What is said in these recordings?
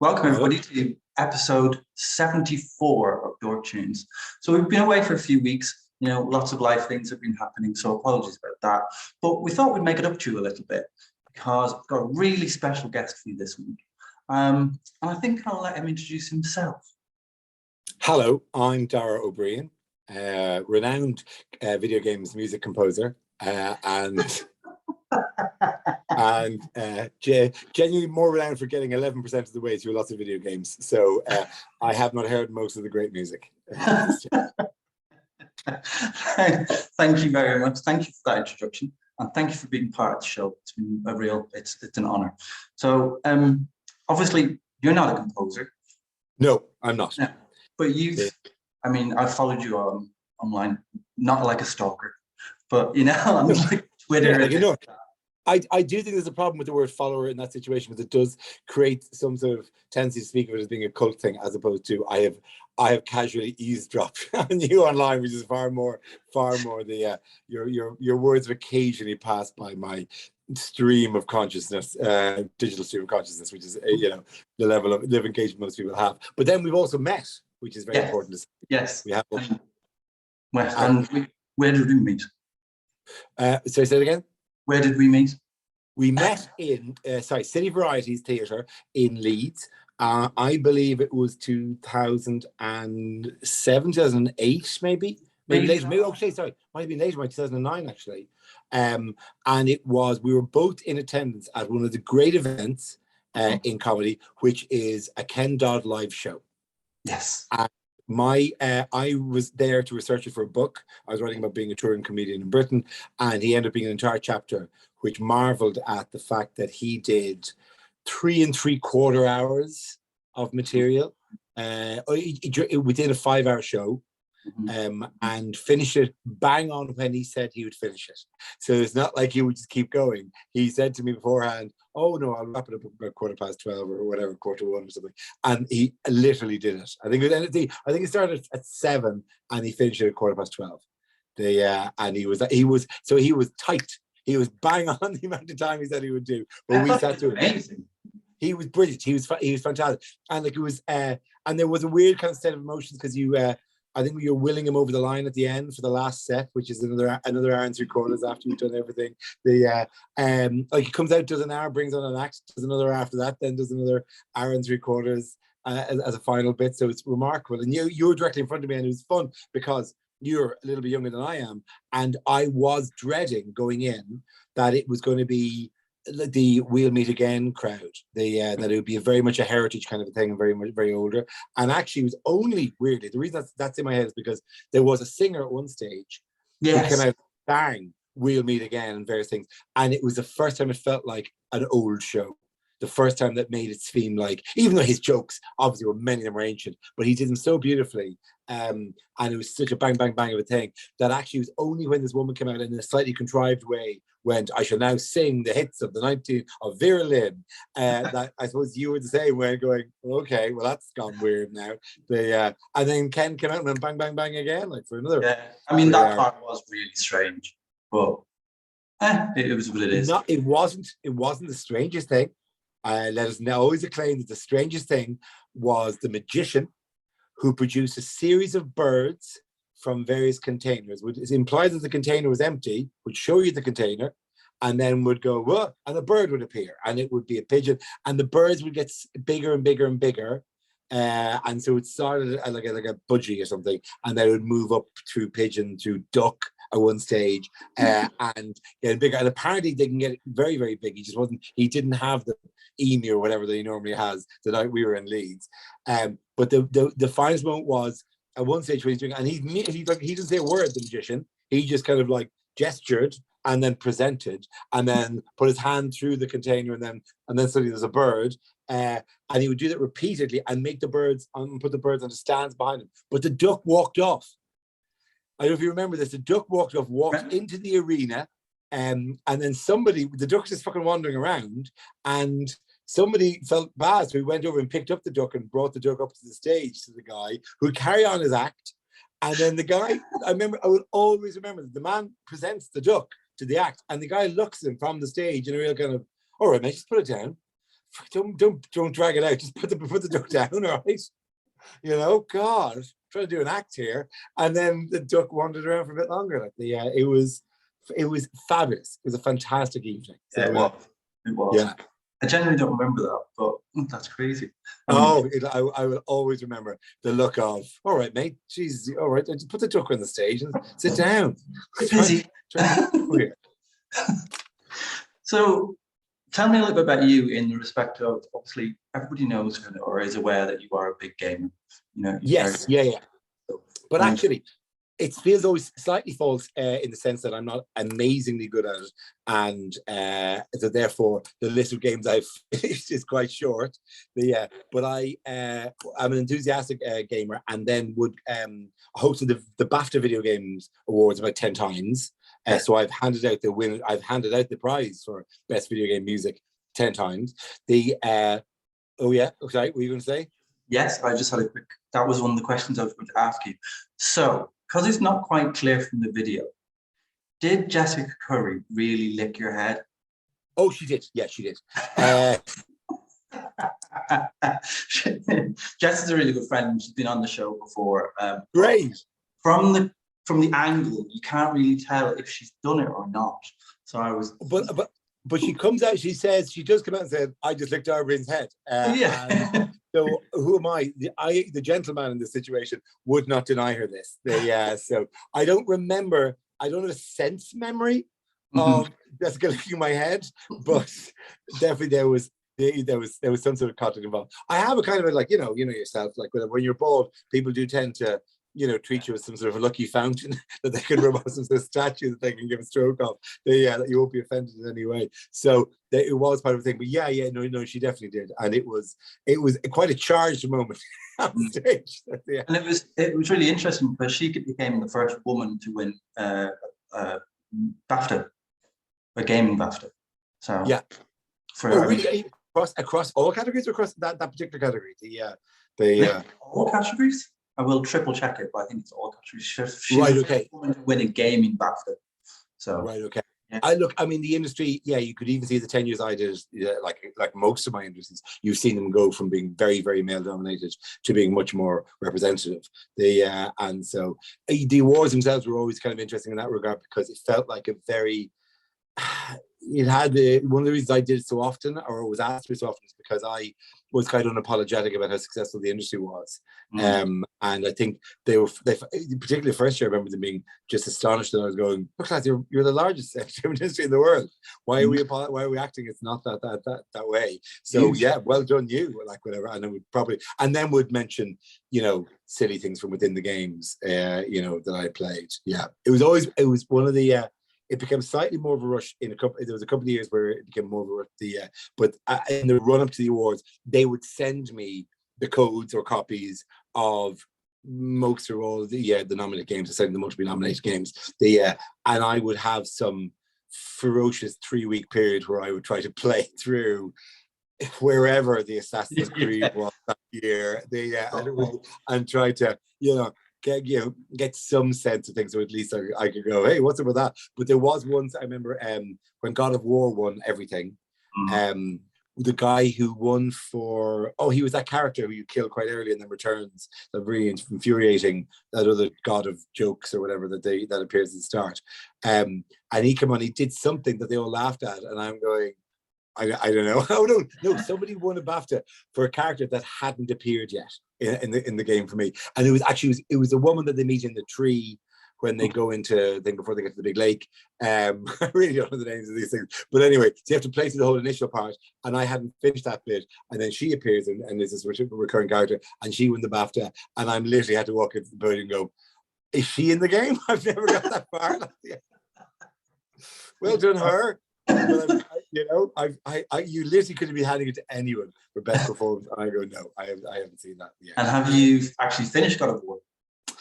Welcome everybody to episode 74 of Door Tunes. So we've been away for a few weeks, lots of life things have been happening, so apologies about that. But we thought we'd make it up to you a little bit because I've got a really special guest for you this week. And I think I'll let him introduce himself. Hello, I'm Dara O'Briain, renowned video games music composer and genuinely more renowned for getting 11% of the way through lots of video games. So I have not heard most of the great music. Thank you very much. Thank you for that introduction, and thank you for being part of the show. It's been it's an honor. So obviously you're not a composer. No, I'm not. No, but I've followed you online, not like a stalker, but on like Twitter. Yeah, I do think there's a problem with the word follower in that situation, because it does create some sort of tendency to speak of it as being a cult thing, as opposed to I have casually eavesdropped on you online, which is far more the your words have occasionally passed by my stream of consciousness, digital stream of consciousness, which is the level of engagement most people have. But then we've also met, which is very important. Yes, we have. And where did we meet? So say it again. Where did we meet? We met in City Varieties Theatre in Leeds. I believe it was 2007, 2008, maybe later. Might have been later, 2009 actually. And we were both in attendance at one of the great events in comedy, which is a Ken Dodd live show. Yes. I was there to research it for a book. I was writing about being a touring comedian in Britain, and he ended up being an entire chapter which marveled at the fact that he did 3 3/4 hours of material within a 5-hour show, and finished it bang on when he said he would finish it. So it's not like he would just keep going. He said to me beforehand, "Oh no, I'll wrap it up about 12:15 or whatever, 1:45 or something." And he literally did it. I think it started at 7 and he finished it at 12:15. And he was tight. He was bang on the amount of time he said he would do. But we sat through it. Amazing. He was brilliant. He was fantastic. And it was and there was a weird kind of set of emotions, because I think you're willing him over the line at the end for the last set, which is another hour and 3/4 after you've done everything. He comes out, does an hour, brings on an act, does another hour after that, then does another hour and 3/4 as a final bit. So it's remarkable. And you were directly in front of me, and it was fun because you're a little bit younger than I am, and I was dreading going in that it was going to be the "we'll meet again" crowd, that it would be very much a heritage kind of a thing, and very older. And actually it was only, weirdly, the reason that's in my head is because there was a singer at one stage who came out sang "We'll Meet Again" and various things, and it was the first time it felt like an old show. The first time that made it seem like, even though his jokes obviously many of them were ancient, but he did them so beautifully, and it was such a bang bang bang of a thing, that actually it was only when this woman came out in a slightly contrived way went, "I shall now sing the hits of the 19 of Vera Lynn," that I suppose you were the same way, going, "Okay, well that's gone weird now." And then Ken came out and then bang bang bang again, like for another. Yeah, that part was really strange, but it was what it is. It wasn't the strangest thing. Let us always acclaim that the strangest thing was the magician who produced a series of birds from various containers. It implied that the container was empty, would show you the container, and then would go, "Whoa," and a bird would appear, and it would be a pigeon, and the birds would get bigger and bigger and bigger. And so it started like a budgie or something, and then it would move up through pigeon, through duck at one stage, and get bigger. And apparently they can get very, very big. He didn't have the emu or whatever that he normally has the night we were in Leeds. But the finest moment was at one stage when he's doing, and he didn't say a word, the magician. He just kind of like gestured and then presented, and then put his hand through the container, and then suddenly there's a bird. And he would do that repeatedly and make the birds and put the birds on the stands behind him. But the duck walked off. I don't know if you remember this. The duck walked into the arena, and then the duck was just fucking wandering around, and somebody felt bad, so he went over and picked up the duck and brought the duck up to the stage to the guy who would carry on his act. And then the guy, I will always remember that the man presents the duck to the act, and the guy looks at him from the stage in a real kind of, "All right, mate, just put it down." don't drag it out. Just put the duck down, all right? You know, God, trying to do an act here, and then the duck wandered around for a bit longer. Like it was fabulous. It was a fantastic evening. So, Yeah, it was. Yeah. I genuinely don't remember that, but that's crazy. I will always remember the look of, all right, mate, jeez, all right, just put the duck on the stage and sit down. Busy. So tell me a little bit about you in respect of, obviously, everybody knows or is aware that you are a big gamer. You know. Yes, yeah. But actually, it feels always slightly false in the sense that I'm not amazingly good at it, and so therefore the list of games I've finished is quite short. But I'm an enthusiastic gamer, and then would hosted the Bafta Video Games Awards about 10 times. So I've handed out the prize for best video game music 10 times. Sorry, what were you going to say? Yes, I just had a quick. That was one of the questions I was going to ask you. So, because it's not quite clear from the video, did Jessica Curry really lick your head? Oh, she did. Yeah, she did. Jess is a really good friend. She's been on the show before. Great. From the angle, you can't really tell if she's done it or not. So I was. But she comes out. She says she just came out and said, "I just licked Dara O'Briain's head." Yeah. So who am I? The gentleman in this situation would not deny her this. So I don't remember. I don't have a sense memory of Jessica licking my head, but definitely there was some sort of contact involved. I have a kind of you know yourself, like when you're bald, people do tend to treat you as some sort of a lucky fountain that they can rub off some sort of statue that they can give a stroke of. That you won't be offended in any way. So it was part of the thing. But no, she definitely did, and it was quite a charged moment on stage. Yeah. And it was really interesting because she became the first woman to win Bafta, a gaming Bafta. So yeah, really? across all categories or across that particular category? All categories. I will triple check it, but I think it's all categories. She's right. Okay. Winning gaming Bafta. So right. Okay. Yeah. I mean, the industry. Yeah, you could even see the 10 years I did. Like most of my industries, you've seen them go from being very, very male dominated to being much more representative. And so the awards themselves were always kind of interesting in that regard because it felt like a very. It had one of the reasons I did it so often, or was asked to so often, is because I was kind of unapologetic about how successful the industry was. And I think they particularly first year, I remember them being just astonished that I was going, "Look, lads, you're the largest entertainment industry in the world. Why are we acting? It's not that way." So yeah, well done, you. Like whatever, and then would mention silly things from within the games, that I played. Yeah, it was one of the. It became slightly more of a rush there was a couple of years where it became more of a rush. But in the run up to the awards, they would send me the codes or copies of most or all of the nominated games, aside the multiple nominated games. And I would have some ferocious 3-week period where I would try to play through wherever the Assassin's Creed was that year. And try to get some sense of things, so at least I could go, hey, what's up with that? But there was once I remember when God of War won everything. The guy who won he was that character who you kill quite early and then returns. That really infuriating, that other god of jokes or whatever that appears at the start. And he came on, he did something that they all laughed at, and I'm going, I don't know. Oh no! Somebody won a BAFTA for a character that hadn't appeared yet in the game for me, and it was a woman that they meet in the tree when they go into before they get to the big lake. I really don't know the names of these things, but anyway, so you have to play through the whole initial part, and I hadn't finished that bit, and then she appears and is this recurring character, and she won the BAFTA, and I'm literally had to walk into the podium and go, "Is she in the game? I've never got that far." Well done, her. But you literally could have been handing it to anyone for best performance, and I go, no, I haven't seen that yet. And have you actually finished God of War?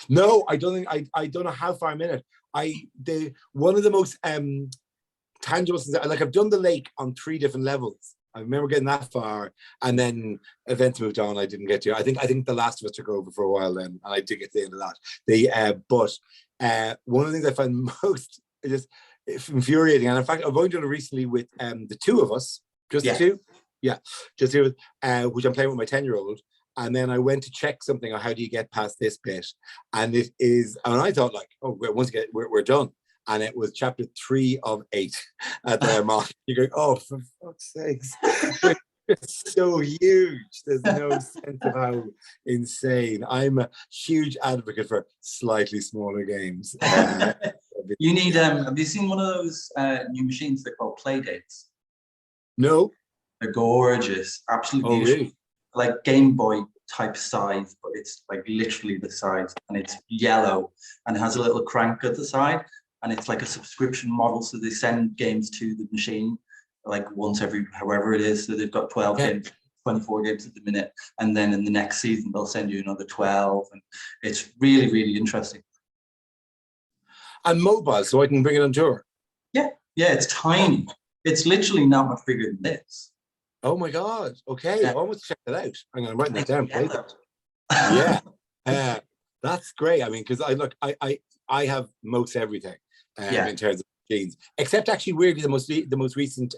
No, I don't think. I don't know how far I'm in it. One of the most tangible things, like I've done the lake on 3 different levels. I remember getting that far, and then events moved on. I didn't get to. I think The Last of Us took over for a while then, and I did get to the end of that. But one of the things I find most just infuriating, and in fact I've only done it recently with the 2 of us, just the 2, Yeah, just here, which I'm playing with my 10-year-old. And then I went to check something on how do you get past this bit, and it is, and I thought like, oh, once again we're done, and it was chapter 3 of 8 at the mark. You're going, oh, for fuck's sakes, it's so huge. There's no sense of how insane. I'm a huge advocate for slightly smaller games. You need, have you seen one of those new machines they're called play dates? No. They're gorgeous, absolutely Oh, beautiful. really? Like Game Boy type size, but it's like literally the size, and it's yellow and has a little crank at the side, and it's like a subscription model. So they send games to the machine like once every however it is. So they've got 12 games, 24 games at the minute, and then in the next season they'll send you another 12, and it's really, really interesting. And mobile, so I can bring it on tour. Yeah, it's tiny. It's literally not much bigger than this. Oh my God. Okay. Yeah. I almost check that out. I'm going to write that down. Play that. Yeah. That's great. I mean, because I have most everything in terms of machines, except actually weirdly the most recent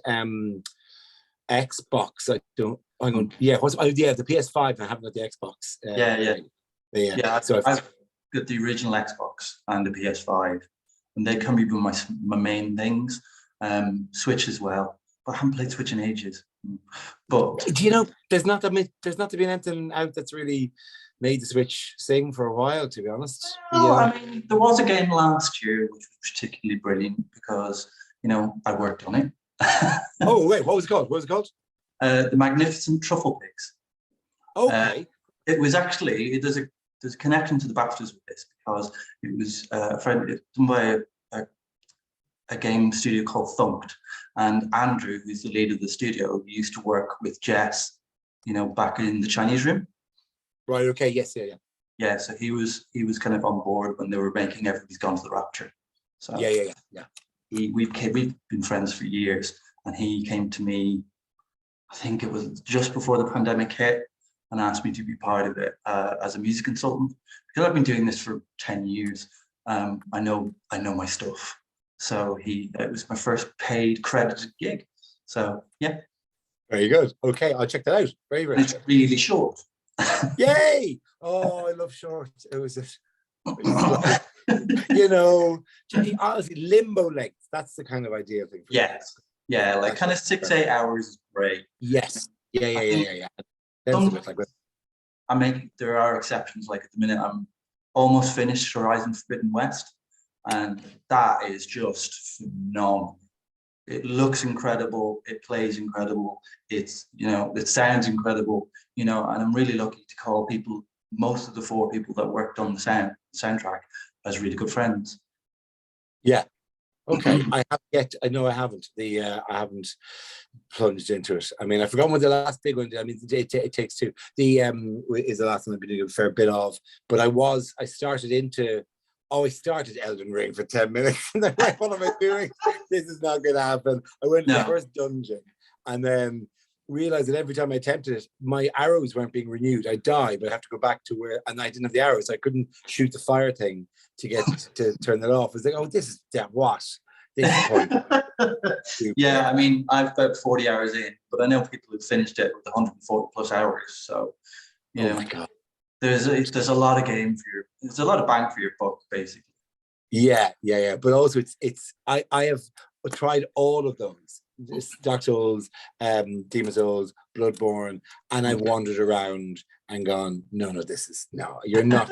Xbox. I don't. I'm going. Yeah. The PS5. I haven't got the Xbox. Yeah. So I've got the original Xbox and the PS5, and they can be my main things. Switch as well, but I haven't played Switch in ages. But do you know there's not been anything out that's really made the Switch sing for a while, to be honest. No, I mean, there was a game last year which was particularly brilliant because I worked on it. Oh wait, what was it called? The Magnificent Truffle Pigs. Okay. It was actually there's a connection to the Baftas with this because it was a friend done by a game studio called Thunked, and Andrew, who's the lead of the studio, used to work with Jess, back in the Chinese Room. Right. Okay. Yes. Yeah. So he was kind of on board when they were making Everybody's Gone to the Rapture. So yeah. We've been friends for years, and he came to me, I think it was just before the pandemic hit, and asked me to be part of it as a music consultant, because I've been doing this for 10 years. I know my stuff. So it was my first paid credited gig. So yeah. Very good. Okay, I'll check that out. Very, very good. It's really short. Yay! Oh, I love short. It was honestly, limbo length. That's the kind of ideal thing. Yes. Yeah, like kind of 6-8 hours is great. Yes. Yeah. There are exceptions. Like at the minute, I'm almost finished Horizon Forbidden West, and that is just phenomenal. It looks incredible. It plays incredible. It sounds incredible. And I'm really lucky to call most of the 4 people that worked on the soundtrack as really good friends. Yeah. Okay. I haven't. I haven't plunged into it. I mean, I forgot what the last big one did. I mean, it Takes Two. Is the last one I've been doing a fair bit of. But I started Elden Ring for 10 minutes, and then like, what am I doing? This is not going to happen. I went to the first dungeon, and then realized that every time I attempted it, my arrows weren't being renewed. I died, but I have to go back to where, and I didn't have the arrows. I couldn't shoot the fire thing to get to turn it off. It's like, oh, this is what? This is point. Yeah, I mean, I've about 40 hours in, but I know people who've finished it with 140 plus hours. So, my God. There's a lot of there's a lot of bang for your buck, basically. Yeah. But also, I have tried all of those. Dark Souls, Demon's Souls, Bloodborne, and I've wandered around and gone, no, you're not,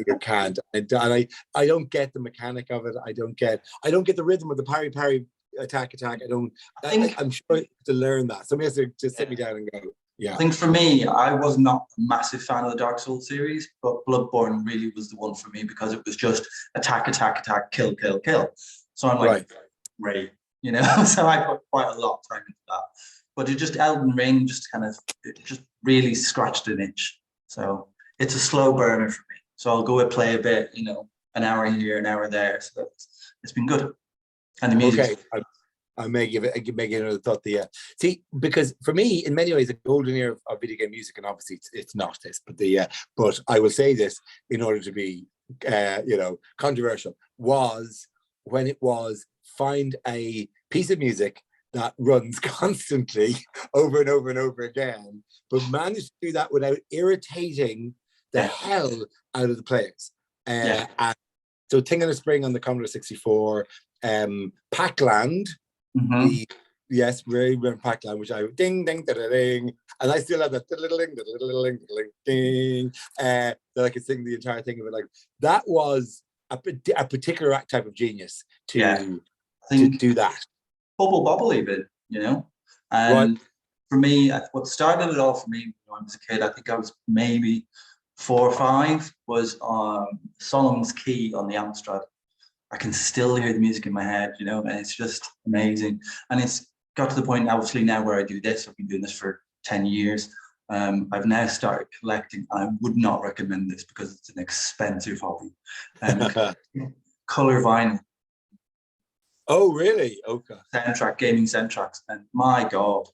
you can't. And I don't get the mechanic of it. I don't get the rhythm of the parry attack. I'm sure I have to learn that. Somebody has to just sit me down and go. Yeah. I think for me, I was not a massive fan of the Dark Souls series, but Bloodborne really was the one for me because it was just attack, kill. So I'm like, great, so I put quite a lot of time into that. But it just Elden Ring just really scratched an itch. So it's a slow burner for me. So I'll go and play a bit, an hour here, an hour there. So it's been good. And the music. Okay. I may give it another thought. See, because for me, in many ways, the golden era of video game music, and obviously it's not this, but I will say this in order to be, controversial, was when it was find a piece of music that runs constantly over and over and over again, but managed to do that without irritating the hell out of the players. And so Thing in the Spring on the Commodore 64, Pac-Land, yes, very Pac-Land, which I ding, ding, da, da, ding, and I still have that ding, ding, ding, ding, that I could sing the entire thing of it. Like, that was a particular type of genius to do that. Bubble Bobble even, you know? And for me, what started it all for me when I was a kid, I think I was maybe 4 or 5, was Solomon's Key on the Amstrad. I can still hear the music in my head, you know, and it's just amazing. And it's got to the point, obviously, now where I do this. I've been doing this for 10 years. I've now started collecting. I would not recommend this because it's an expensive hobby. Color vinyl. Oh, really? Okay. Gaming soundtracks, and my God,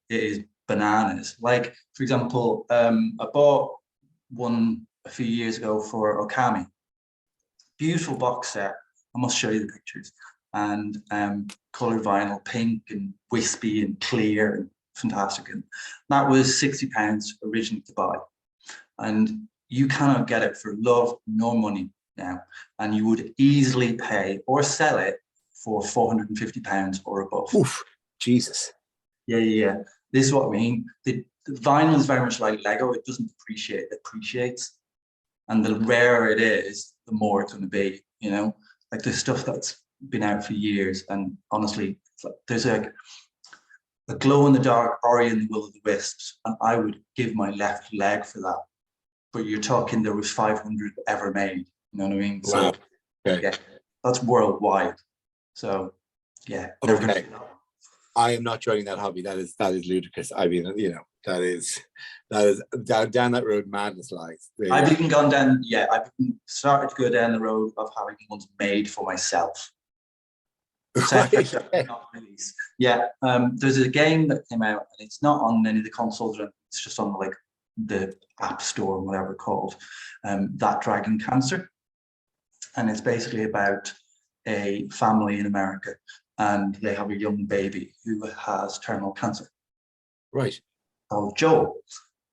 it is bananas. Like, for example, I bought one a few years ago for Okami. Beautiful box set. I must show you the pictures. And color vinyl, pink and wispy and clear and fantastic. And that was £60 originally to buy. And you cannot get it for love nor money now. And you would easily pay or sell it for £450 or above. Oof, Jesus. Yeah. This is what I mean. The vinyl is very much like Lego. It doesn't depreciate, it appreciates. And the rarer it is, the more it's going to be, you know? Like, there's stuff that's been out for years, and honestly, it's like, there's a glow-in-the-dark Ori and the Will of the Wisps, and I would give my left leg for that. But you're talking there was 500 ever made, you know what I mean? Wow. So, yeah, that's worldwide. So, yeah. Okay. I am not joining that hobby. That is ludicrous. I mean, you know, that is down that road madness lies. I've even gone down. Yeah, I've started to go down the road of having ones made for myself. Right. Not released. Yeah, there's a game that came out, and it's not on any of the consoles. It's just on like the App Store or whatever it's called. That Dragon Cancer, and it's basically about a family in America, and they have a young baby who has terminal cancer. Right. Called Joel.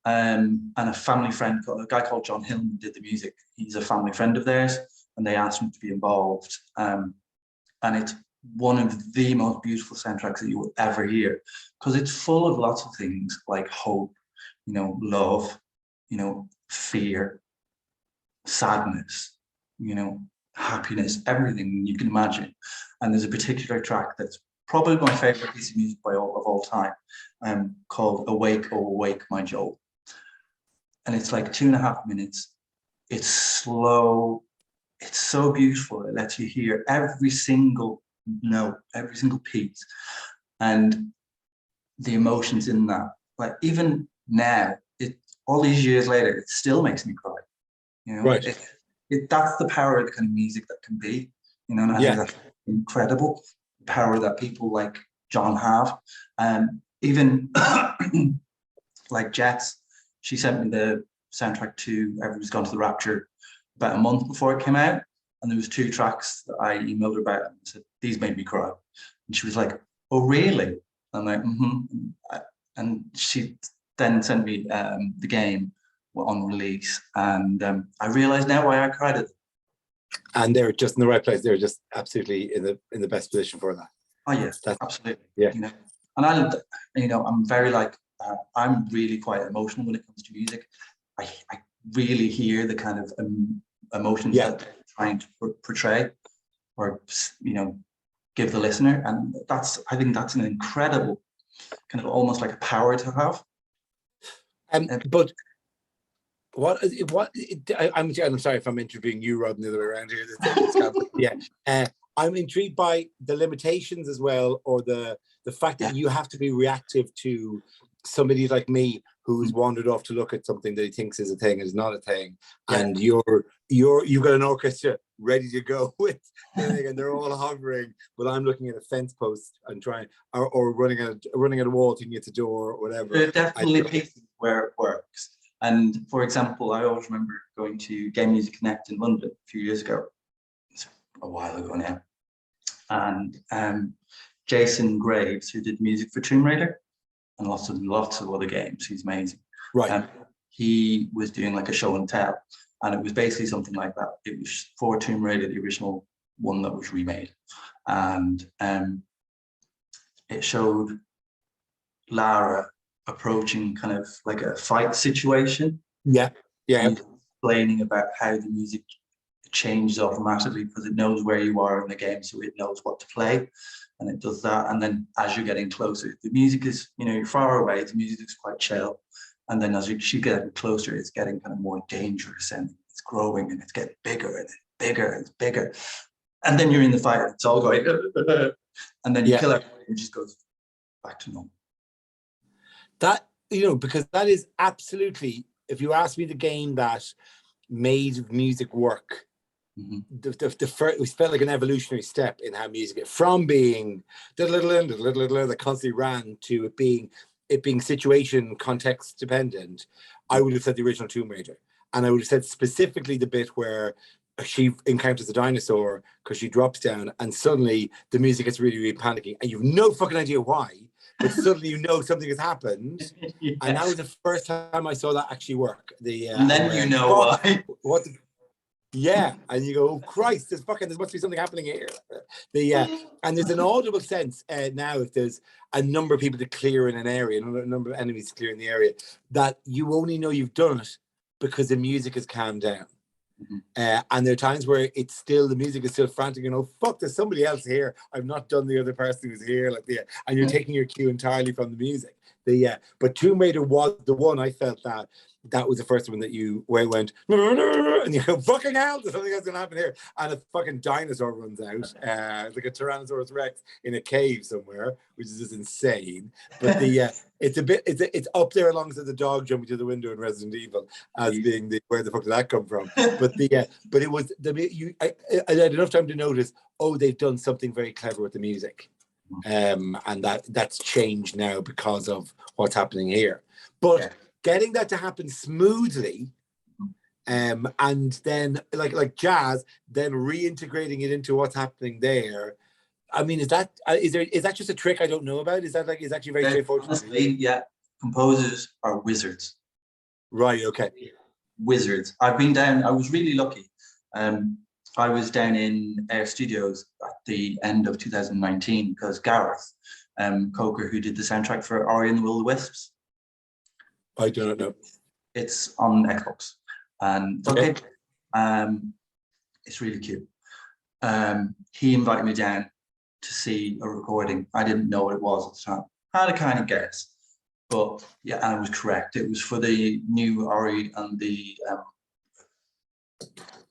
And a family friend, a guy called John Hillman, did the music. He's a family friend of theirs, and they asked him to be involved. And it's one of the most beautiful soundtracks that you will ever hear, because it's full of lots of things like hope, you know, love, you know, fear, sadness, you know, happiness, everything you can imagine. And there's a particular track that's probably my favorite piece of music of all time, called Awake, Oh Awake, My Joel. And it's like 2.5 minutes. It's slow. It's so beautiful. It lets you hear every single note, every single piece, and the emotions in that. Like, even now, all these years later, it still makes me cry. You know, right. That's the power of the kind of music that can be. You know, and I think that's incredible power that people like John have. Even like Jets, she sent me the soundtrack to Everyone's Gone to the Rapture about a month before it came out, and there was 2 tracks that I emailed her about and said, these made me cry. And she was like, oh really? I'm like, and she then sent me the game on release, and I realized now why I cried at them. And they're just in the right place. They're just absolutely in the best position for that. Oh yes, absolutely. Yeah. You know, and I'm very like, I'm really quite emotional when it comes to music. I really hear the kind of emotions that they're trying to portray, or, you know, give the listener, and I think that's an incredible kind of almost like a power to have. But I'm sorry if I'm interviewing you rather than the other way around here. I'm intrigued by the limitations as well, or the fact that you have to be reactive to somebody like me who's wandered off to look at something that he thinks is a thing and is not a thing, and you've got an orchestra ready to go with, and they're all hovering, but I'm looking at a fence post and trying, or running at a wall thinking it's a door or whatever. There are definitely pieces where it works. And for example, I always remember going to Game Music Connect in London a few years ago. It's a while ago now. And Jason Graves, who did music for Tomb Raider and lots of other games. He's amazing. Right. He was doing like a show and tell, and it was basically something like that. It was for Tomb Raider, the original one that was remade, and it showed Lara approaching kind of like a fight situation. Yeah. And explaining about how the music changes automatically because it knows where you are in the game, so it knows what to play, and it does that. And then as you're getting closer, the music is, you're far away, the music is quite chill, and then as you get closer, it's getting kind of more dangerous, and it's growing, and it's getting bigger and bigger and bigger, and then you're in the fight, and it's all going and then you kill everybody and it just goes back to normal. That, because that is absolutely, if you ask me, the game that made music work, the first, it felt like an evolutionary step in how music, from being that constantly ran, to it being situation context dependent. I would have said the original Tomb Raider, and I would have said specifically the bit where she encounters a dinosaur because she drops down and suddenly the music gets really, really panicky, and you've no fucking idea why, but suddenly something has happened. Yes. And that was the first time I saw that actually work. And then why. What the, and you go, oh Christ, there must be something happening here. And there's an audible sense now, if there's a number of people to clear in an area, a number of enemies to clear in the area, that you only know you've done it because the music has calmed down. And there are times where the music is still frantic, fuck, there's somebody else here, I've not done the other person who's here, and you're taking your cue entirely from the music. But Tomb Raider was the one I felt that was the first one that where it went and you go, fucking hell, there's something else gonna happen here, and a fucking dinosaur runs out, like a Tyrannosaurus Rex in a cave somewhere, which is just insane. But it's up there alongside the dog jumping to the window in Resident Evil as being where the fuck did that come from? But but it was I had enough time to notice, they've done something very clever with the music, and that's changed now because of what's happening here. But getting that to happen smoothly, and then like jazz, then reintegrating it into what's happening there. I mean, is that just a trick I don't know about? Is that is actually very straightforward? Honestly, composers are wizards. Right. Okay. Wizards. I've been down. I was really lucky. I was down in Air Studios at the end of 2019 because Gareth Coker, who did the soundtrack for Ori and the Will of the Wisps. I do not know. It's on Xbox, and it's okay. It's really cute. He invited me down to see a recording. I didn't know what it was at the time. I had a kind of guess, but and I was correct. It was for the new Ori and the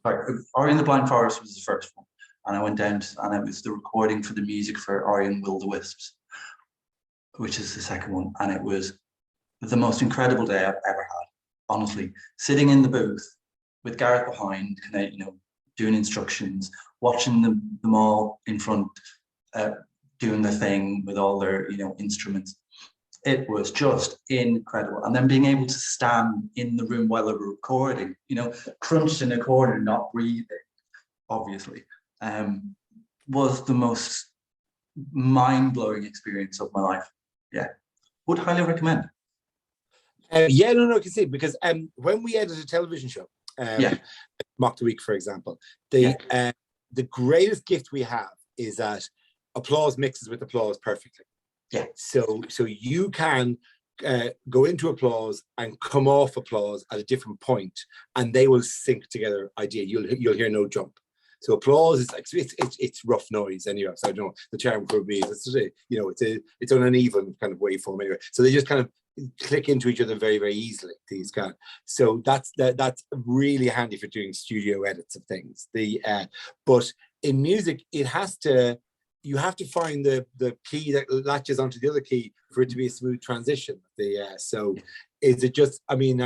Ori and the Blind Forest was the first one, and I went down and it was the recording for the music for Ori and Will of the Wisps, which is the second one, and it was the most incredible day I've ever had. Honestly, sitting in the booth with Gareth behind, doing instructions, watching them all in front, doing their thing with all their instruments. It was just incredible. And then being able to stand in the room while they were recording, crunched in a corner, not breathing, obviously, was the most mind-blowing experience of my life. Would highly recommend. I can see, because when we edit a television show, Mock the Week, for example, the greatest gift we have is that applause mixes with applause perfectly. So you can go into applause and come off applause at a different point, and they will sync together. You'll hear no jump. So applause is it's rough noise anyway. So I don't know, the term could be it's an uneven kind of waveform anyway. So they just kind of click into each other very, very easily. These guys. So that's really handy for doing studio edits of things. But in music, you have to find the key that latches onto the other key for it to be a smooth transition. So is it just? I mean,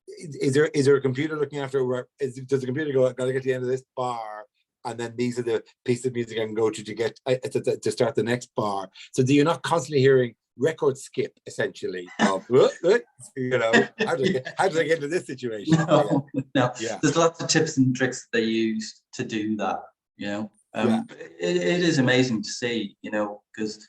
is there a computer looking after? Does the computer go, gotta get to the end of this bar, and then these are the pieces of music I can go to get to start the next bar? So do you not constantly hearing record skip, essentially, of how did I get into this situation? No. There's lots of tips and tricks that they use to do that. It is amazing to see, because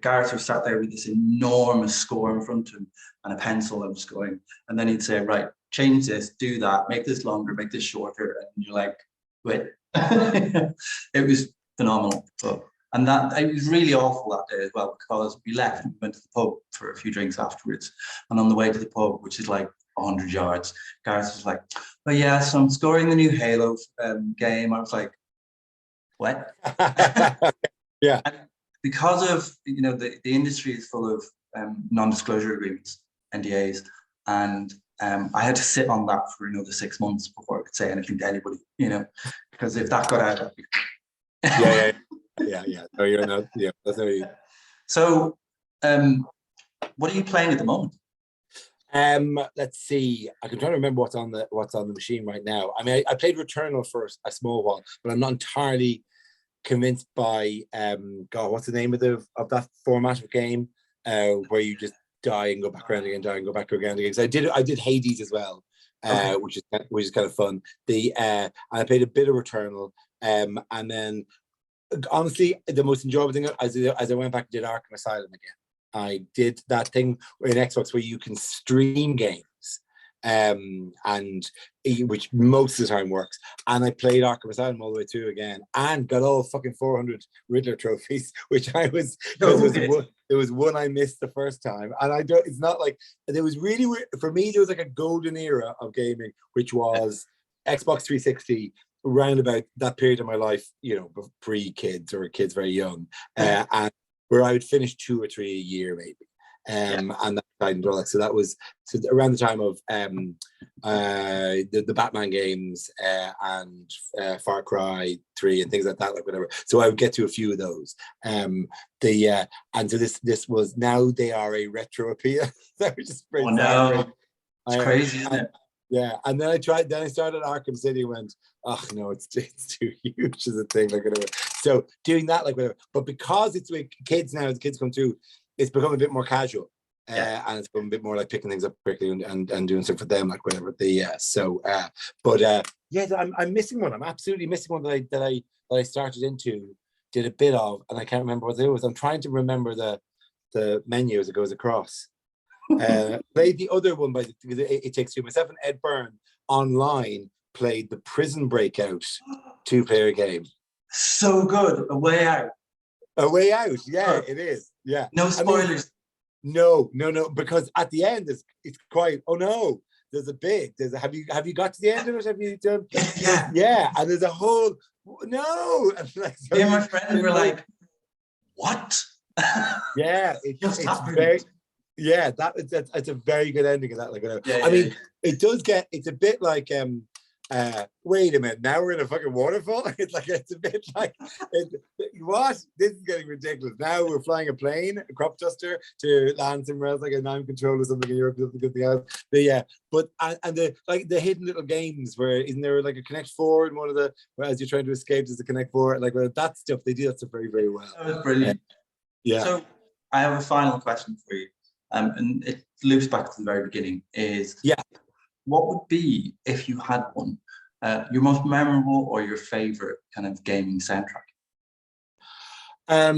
Gareth was sat there with this enormous score in front of him and a pencil and just going, and then he'd say, right, change this, do that, make this longer, make this shorter. And you're like, wait. It was phenomenal. And that it was really awful that day as well, because we left and went to the pub for a few drinks afterwards. And on the way to the pub, which is like 100 yards, Gareth was like, oh yeah, so I'm scoring the new Halo game. I was like, what? Yeah. And because of, the industry is full of non-disclosure agreements, NDAs, and I had to sit on that for another 6 months before I could say anything to anybody, because if that got out, yeah. No, you're not. Yeah, that's not you. So, what are you playing at the moment? Let's see. I can try to remember what's on the machine right now. I mean, I played Returnal for a small while, but I'm not entirely convinced by God, what's the name of that format of game where you just die and go back around again, die and go back around again. Because I did Hades as well, which is kind of fun. And I played a bit of Returnal, and then honestly, the most enjoyable thing as I went back and did Arkham Asylum again. I did that thing in Xbox where you can stream games, and which most of the time works. And I played Arkham Asylum all the way through again, and got all fucking 400 Riddler trophies, which I was there was one I missed the first time, and I don't. It's not like there was really for me. There was like a golden era of gaming, which was Xbox 360. Around about that period of my life, pre-kids or kids very young, and where I would finish 2 or 3 a year maybe, and that kind of like so that was around the time of the Batman games and Far Cry 3 and things like that, like whatever. So I would get to a few of those. And so this was now they are a retro appeal. That was just oh no, it's crazy, isn't it? Yeah, and then I started Arkham City and went, oh no, it's too huge as a thing, like whatever. So doing that, like whatever. But because it's with kids now, as kids come through, it's become a bit more casual. And it's become a bit more like picking things up quickly and doing stuff for them, like whatever. I'm missing one. I'm absolutely missing one that I started into, did a bit of, and I can't remember what it was. I'm trying to remember the menu as it goes across. Played the other one by It Takes Two. Myself and Ed Byrne online played the Prison Breakout 2-player game. So good. A Way Out. A Way Out. Yeah, it is. Yeah. No spoilers. No, because at the end it's quite. Oh no, there's a big. Have you got to the end of it? Have you done? Yeah. And there's a whole no. And like, me and my friend were like, what? Yeah, it's very. Yeah, that's a very good ending of that. Like, I mean, it does get. It's a bit like wait a minute, now we're in a fucking waterfall. It's a bit like what? This is getting ridiculous. Now we're flying a plane, a crop duster to land somewhere else, like a Nine Control or something in Europe, something else. But yeah, and the hidden little games where isn't there like a Connect Four in one of the as you're trying to escape, there's a Connect Four, like that stuff. They do that stuff very, very well. That was brilliant. Yeah. So I have a final question for you. And it loops back to the very beginning, is what would be, if you had one, your most memorable or your favorite kind of gaming soundtrack? I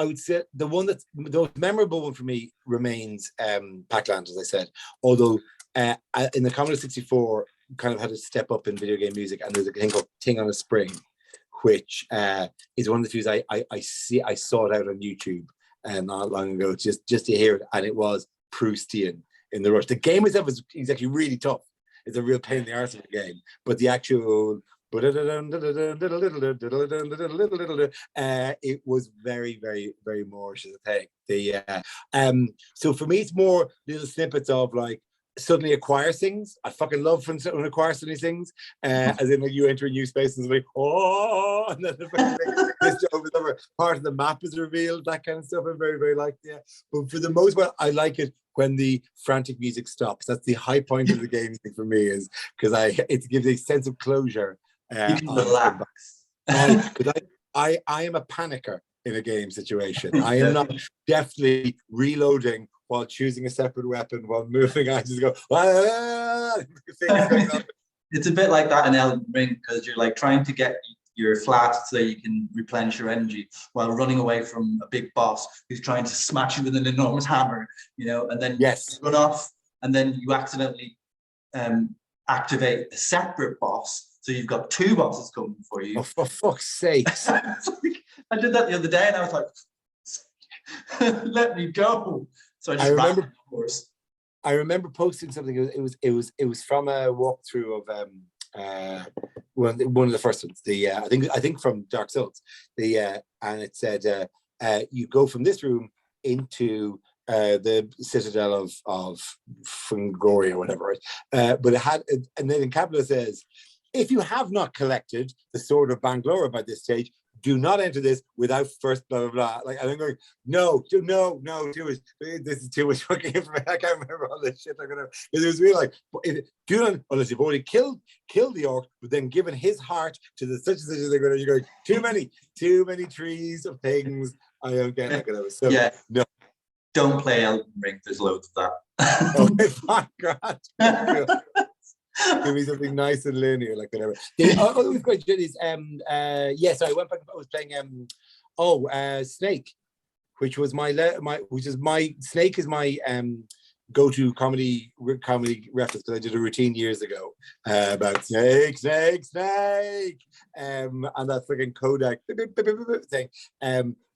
would say the one that's the most memorable one for me remains Pac-Land, as I said. Although in the Commodore 64 kind of had to step up in video game music, and there's a thing called Ting on a Spring, which is one of the few I saw it out on YouTube not long ago, just to hear it, and it was Proustian in the rush. The game itself is actually really tough. It's a real pain in the arse of the game, but the actual it was very, very, very Moorish as a thing. So for me, it's more little snippets of like suddenly a choir sings. I fucking love when a choir suddenly sings, as in like you enter a new space and it's like, oh, and then this over part of the map is revealed, that kind of stuff. I'm very, very like that. But for the most part, I like it when the frantic music stops. That's the high point of the game for me, is because it gives a sense of closure. You can relax. Because I am a panicker in a game situation. I am not definitely reloading while choosing a separate weapon while moving. I just go, It's a bit like that in Elden Ring, because you're like trying to get your flat so you can replenish your energy while running away from a big boss who's trying to smash you with an enormous hammer, and then Yes. you run off, and then you accidentally activate a separate boss. So you've got two bosses coming for you. Oh, for fuck's sakes. I did that the other day and I was like, let me go. So I just ran, of course. I remember posting something. It was from a walkthrough of one of the first ones. I think from Dark Souls. And it said you go from this room into the citadel of Fungoria or whatever. But it had, and then in capital it says, if you have not collected the sword of Bangalore by this stage, do not enter this without first blah blah blah. Like, and I'm going, no, too much. This is too much fucking information. I can't remember all this shit. It was really like, do not, unless you've already killed the orc, but then given his heart to the such and such. You're going, too many trees of things. I don't get it. So, yeah, no. Don't play Elden Ring. There's loads of that. Oh my God. Give me something nice and linear, like whatever. The other question is, so I went back. I was playing, Snake, which was my Snake is my go-to comedy reference, because I did a routine years ago about snake, and that freaking Kodak thing.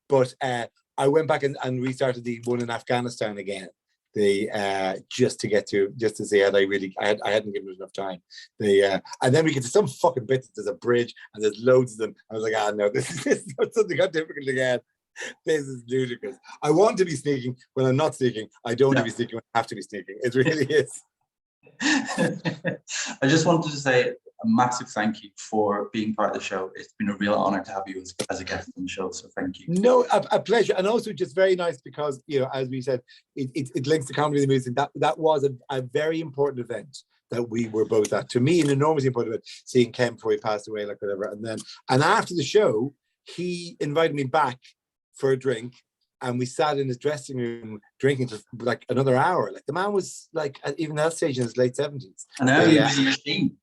But I went back and restarted the one in Afghanistan again. Just to see how I hadn't given it enough time. And then we get to some fucking bits. There's a bridge and there's loads of them. I was like, no, this is something got difficult again. This is ludicrous. I want to be sneaking when I'm not sneaking. I don't want to be sneaking when I have to be sneaking. It really is. I just wanted to say a massive thank you for being part of the show. It's been a real honor to have you as a guest on the show, so thank you. No, a pleasure. And also just very nice because, as we said, it links to comedy and music. That was a very important event that we were both at. To me, an enormously important event, seeing Ken before he passed away, like whatever. And after the show, he invited me back for a drink, and we sat in his dressing room drinking for like another hour. Like, the man was like, even at that stage, in his late 70s. I know, he was your team.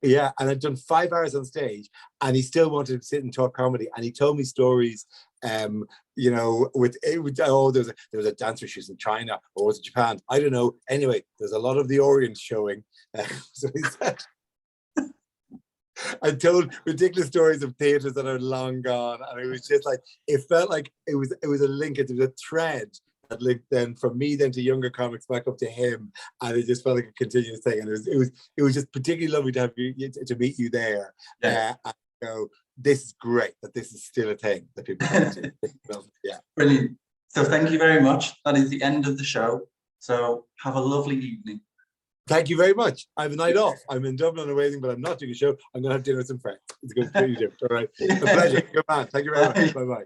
Yeah, and I'd done 5 hours on stage, and he still wanted to sit and talk comedy. And he told me stories, there was a dancer, she was in China, or was it Japan? I don't know. Anyway, there's a lot of the Orient showing. So he said, I told ridiculous stories of theatres that are long gone, and it was just like, it felt like it was a link, it was a thread that linked then from me then to younger comics back up to him, and it just felt like a continuous thing. And it was just particularly lovely to have you, to meet you there. Yeah. This is great that this is still a thing that people do. Yeah, brilliant. So thank you very much. That is the end of the show. So have a lovely evening. Thank you very much. I have a night off. I'm in Dublin and waiting, but I'm not doing a show. I'm going to have dinner with some friends. It's good to see you. All right. A pleasure. Good man. Thank you very much. Bye-bye.